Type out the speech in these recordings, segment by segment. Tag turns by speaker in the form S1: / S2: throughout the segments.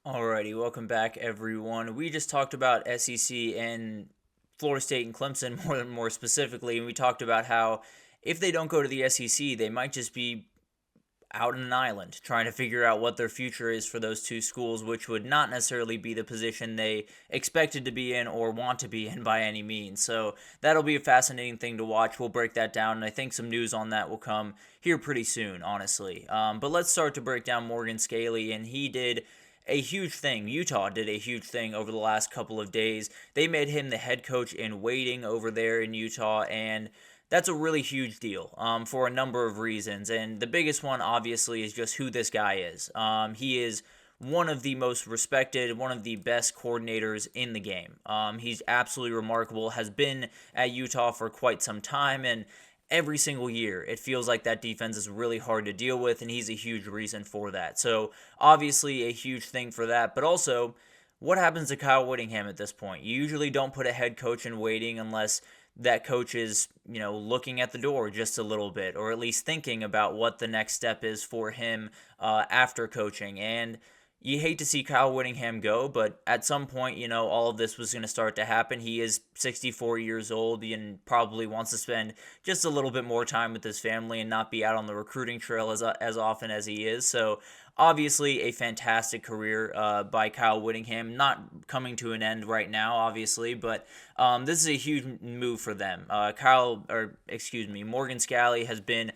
S1: Alrighty, welcome back, everyone. We just talked about SEC and Florida State and Clemson more specifically, and we talked about how if they don't go to the SEC, they might just be out on an island trying to figure out what their future is for those two schools, which would not necessarily be the position they expected to be in or want to be in by any means. So that'll be a fascinating thing to watch. We'll break that down, and I think some news on that will come here pretty soon, honestly. But let's start to break down Morgan Scalley, and he did a huge thing. Utah did a huge thing over the last couple of days. They made him the head coach in waiting over there in Utah, and that's a really huge deal for a number of reasons. And the biggest one, obviously, is just who this guy is. He is one of the most respected, one of the best coordinators in the game. He's absolutely remarkable, has been at Utah for quite some time, and every single year it feels like that defense is really hard to deal with, and he's a huge reason for that. So obviously a huge thing for that, but also what happens to Kyle Whittingham at this point? You usually don't put a head coach in waiting unless that coach is, looking at the door just a little bit, or at least thinking about what the next step is for him after coaching. And you hate to see Kyle Whittingham go, but at some point, all of this was going to start to happen. He is 64 years old and probably wants to spend just a little bit more time with his family and not be out on the recruiting trail as often as he is. So obviously a fantastic career by Kyle Whittingham, not coming to an end right now, obviously, but this is a huge move for them. Morgan Scalley has been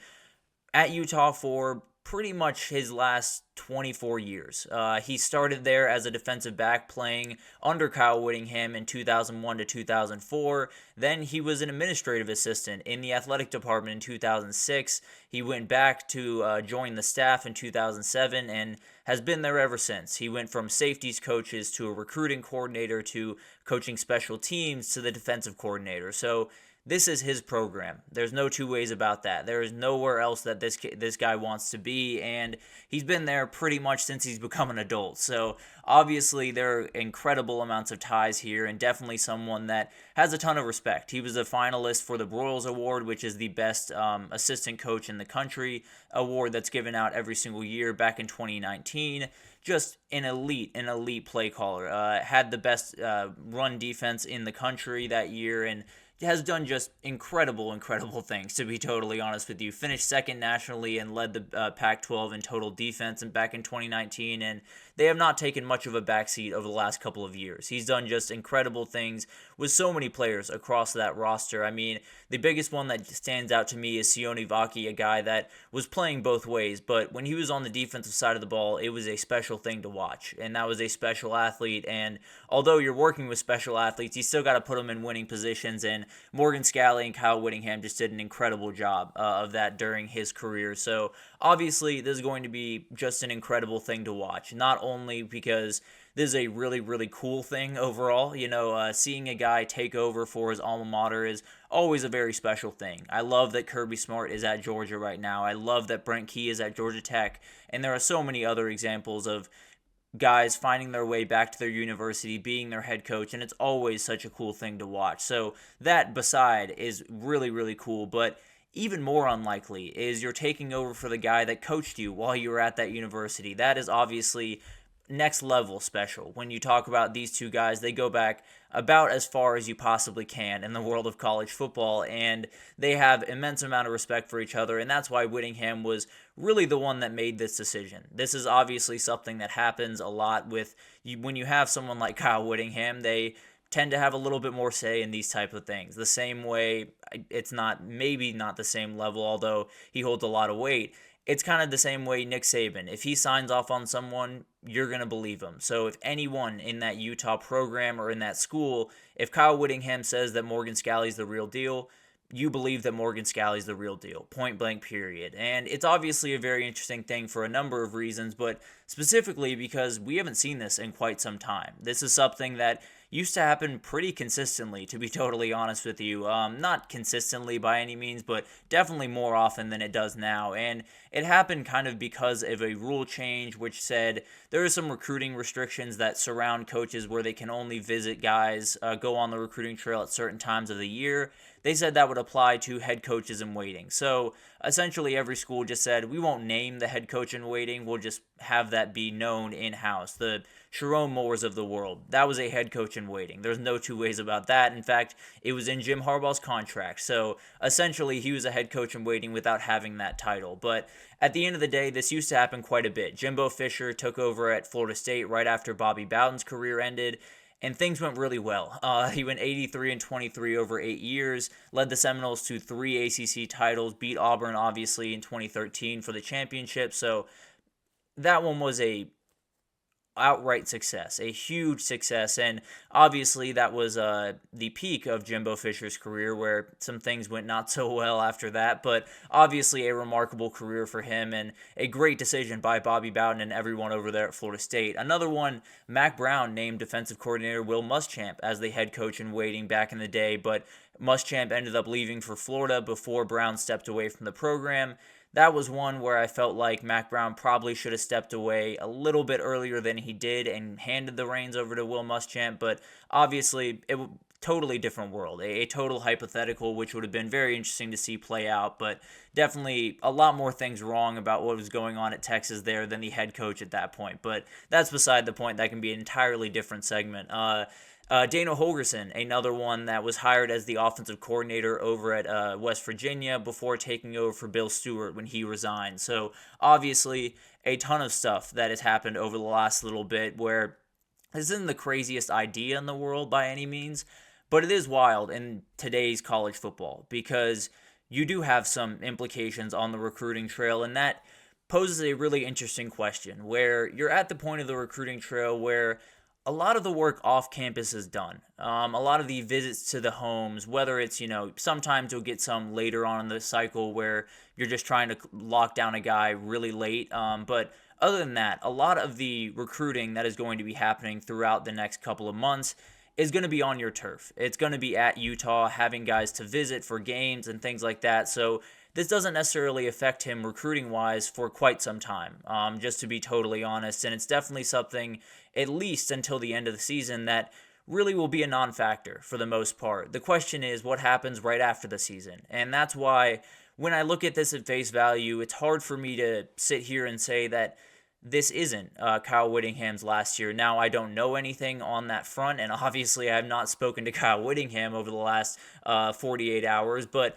S1: at Utah for pretty much his last 24 years. He started there as a defensive back playing under Kyle Whittingham in 2001 to 2004. Then he was an administrative assistant in the athletic department in 2006. He went back to join the staff in 2007 and has been there ever since. He went from safeties coaches to a recruiting coordinator to coaching special teams to the defensive coordinator. So this is his program. There's no two ways about that. There is nowhere else that this guy wants to be, and he's been there pretty much since he's become an adult. So obviously there are incredible amounts of ties here, and definitely someone that has a ton of respect. He was a finalist for the Broyles Award, which is the best assistant coach in the country award that's given out every single year back in 2019. Just an elite play caller. Had the best run defense in the country that year, and has done just incredible things, to be totally honest with you. Finished second nationally and led the Pac-12 in total defense and back in 2019, and they have not taken much of a backseat over the last couple of years. He's done just incredible things with so many players across that roster. I mean, the biggest one that stands out to me is Sione Vaki, a guy that was playing both ways, but when he was on the defensive side of the ball, it was a special thing to watch, and that was a special athlete, and although you're working with special athletes, you still got to put them in winning positions, and Morgan Scalley and Kyle Whittingham just did an incredible job of that during his career. So obviously this is going to be just an incredible thing to watch, not only because this is a really cool thing overall. Seeing a guy take over for his alma mater is always a very special thing. I love that Kirby Smart is at Georgia right now. I love that Brent Key is at Georgia Tech, and there are so many other examples of guys finding their way back to their university, being their head coach, and it's always such a cool thing to watch. So that beside is really cool, but even more unlikely is you're taking over for the guy that coached you while you were at that university. That is obviously next level special. When you talk about these two guys, they go back about as far as you possibly can in the world of college football, and they have immense amount of respect for each other, and that's why Whittingham was really the one that made this decision. This is obviously something that happens a lot with you when you have someone like Kyle Whittingham. They tend to have a little bit more say in these type of things. The same way, it's maybe not the same level, although he holds a lot of weight. It's kind of the same way Nick Saban. If he signs off on someone, you're going to believe him. So if anyone in that Utah program or in that school, if Kyle Whittingham says that Morgan Scalley's the real deal, you believe that Morgan Scalley's the real deal, point blank period. And it's obviously a very interesting thing for a number of reasons, but specifically because we haven't seen this in quite some time. This is something that used to happen pretty consistently, to be totally honest with you. Not consistently by any means, but definitely more often than it does now. And it happened kind of because of a rule change which said there are some recruiting restrictions that surround coaches where they can only visit guys, go on the recruiting trail at certain times of the year. they said that would apply to head coaches in waiting. So essentially, every school just said, we won't name the head coach in waiting, we'll just have that be known in-house. The Sharon Moores of the world, that was a head coach in waiting. There's no two ways about that. In fact, it was in Jim Harbaugh's contract. So essentially, he was a head coach in waiting without having that title. But at the end of the day, this used to happen quite a bit. Jimbo Fisher took over at Florida State right after Bobby Bowden's career ended, and things went really well. He went 83-23 over 8 years, led the Seminoles to 3 ACC titles, beat Auburn obviously in 2013 for the championship. So that one was a outright success, a huge success, and obviously that was the peak of Jimbo Fisher's career, where some things went not so well after that, but obviously a remarkable career for him and a great decision by Bobby Bowden and everyone over there at Florida State. Another one, Mack Brown named defensive coordinator Will Muschamp as the head coach in waiting back in the day, but Muschamp ended up leaving for Florida before Brown stepped away from the program. That was one where I felt like Mack Brown probably should have stepped away a little bit earlier than he did and handed the reins over to Will Muschamp, but obviously it was a totally different world, a total hypothetical, which would have been very interesting to see play out, but definitely a lot more things wrong about what was going on at Texas there than the head coach at that point, but that's beside the point. That can be an entirely different segment. Dana Holgorsen, another one that was hired as the offensive coordinator over at West Virginia before taking over for Bill Stewart when he resigned. So obviously a ton of stuff that has happened over the last little bit, where this isn't the craziest idea in the world by any means, but it is wild in today's college football because you do have some implications on the recruiting trail, and that poses a really interesting question where you're at the point of the recruiting trail where a lot of the work off campus is done. A lot of the visits to the homes, whether it's, sometimes you'll get some later on in the cycle where you're just trying to lock down a guy really late. But other than that, a lot of the recruiting that is going to be happening throughout the next couple of months is going to be on your turf. It's going to be at Utah, having guys to visit for games and things like that. So this doesn't necessarily affect him recruiting-wise for quite some time, just to be totally honest. And it's definitely something, at least until the end of the season, that really will be a non-factor for the most part. The question is what happens right after the season. And that's why when I look at this at face value, it's hard for me to sit here and say that this isn't Kyle Whittingham's last year. Now, I don't know anything on that front, and obviously I have not spoken to Kyle Whittingham over the last 48 hours, but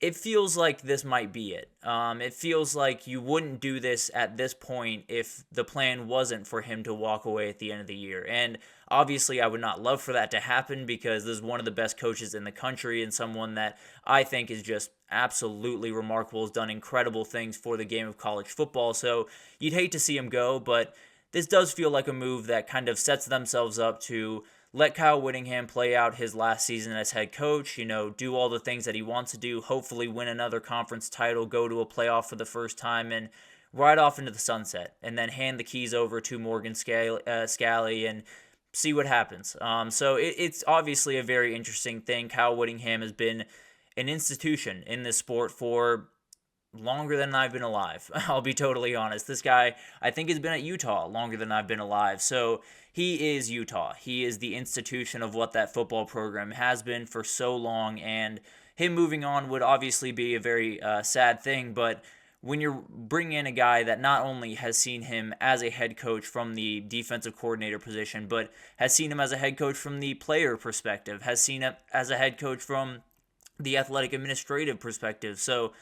S1: it feels like this might be it. It feels like you wouldn't do this at this point if the plan wasn't for him to walk away at the end of the year. And obviously, I would not love for that to happen because this is one of the best coaches in the country and someone that I think is just absolutely remarkable, has done incredible things for the game of college football. So you'd hate to see him go, but this does feel like a move that kind of sets themselves up to let Kyle Whittingham play out his last season as head coach, do all the things that he wants to do, hopefully win another conference title, go to a playoff for the first time, and ride off into the sunset, and then hand the keys over to Morgan Scalley and see what happens. So it's obviously a very interesting thing. Kyle Whittingham has been an institution in this sport for longer than I've been alive. I'll be totally honest. This guy, I think, has been at Utah longer than I've been alive. So he is Utah. He is the institution of what that football program has been for so long, and him moving on would obviously be a very sad thing, but when you're bringing in a guy that not only has seen him as a head coach from the defensive coordinator position, but has seen him as a head coach from the player perspective, has seen him as a head coach from the athletic administrative perspective. So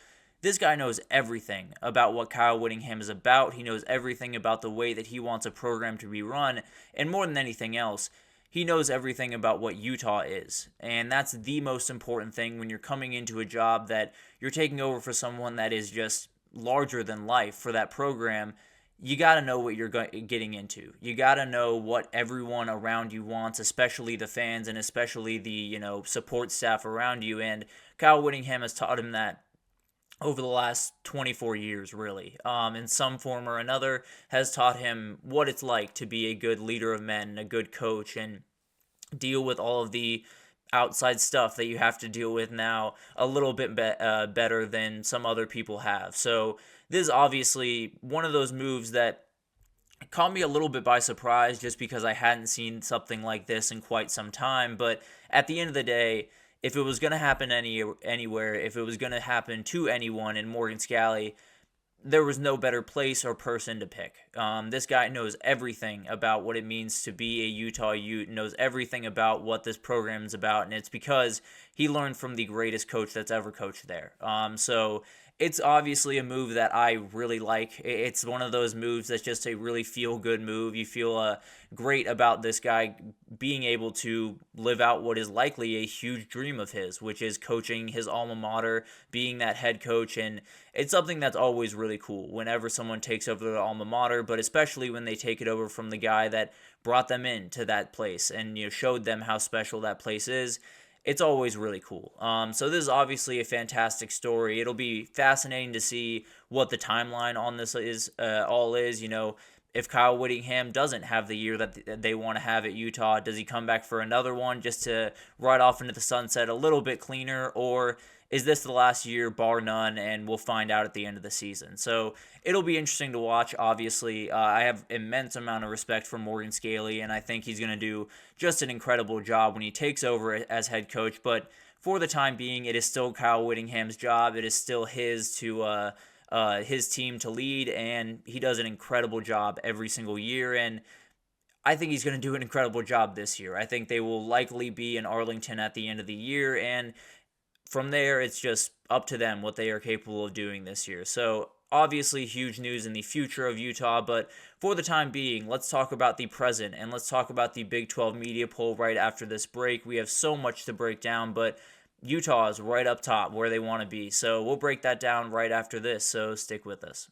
S1: this guy knows everything about what Kyle Whittingham is about. He knows everything about the way that he wants a program to be run. And more than anything else, he knows everything about what Utah is. And that's the most important thing when you're coming into a job that you're taking over for someone that is just larger than life for that program. You got to know what you're getting into. You got to know what everyone around you wants, especially the fans and especially the, support staff around you. And Kyle Whittingham has taught him that over the last 24 years, really, in some form or another, has taught him what it's like to be a good leader of men, a good coach, and deal with all of the outside stuff that you have to deal with now a little bit better than some other people have. So this is obviously one of those moves that caught me a little bit by surprise just because I hadn't seen something like this in quite some time. But at the end of the day, if it was going to happen anywhere, if it was going to happen to anyone in Morgan Scalley, there was no better place or person to pick. This guy knows everything about what it means to be a Utah Ute, knows everything about what this program is about, and it's because he learned from the greatest coach that's ever coached there. So it's obviously a move that I really like. It's one of those moves that's just a really feel-good move. You feel great about this guy being able to live out what is likely a huge dream of his, which is coaching his alma mater, being that head coach, and it's something that's always really cool whenever someone takes over the alma mater, but especially when they take it over from the guy that brought them into that place and showed them how special that place is. It's always really cool. So this is obviously a fantastic story. It'll be fascinating to see what the timeline on this is. If Kyle Whittingham doesn't have the year that they want to have at Utah, does he come back for another one just to ride off into the sunset a little bit cleaner, or is this the last year, bar none, and we'll find out at the end of the season? So it'll be interesting to watch, obviously. I have immense amount of respect for Morgan Scalley, and I think he's going to do just an incredible job when he takes over as head coach. But for the time being, it is still Kyle Whittingham's job. It is still his team to lead, and he does an incredible job every single year. And I think he's going to do an incredible job this year. I think they will likely be in Arlington at the end of the year, and from there, it's just up to them what they are capable of doing this year. So obviously huge news in the future of Utah, but for the time being, let's talk about the present, and let's talk about the Big 12 media poll right after this break. We have so much to break down, but Utah is right up top where they want to be. So we'll break that down right after this, so stick with us.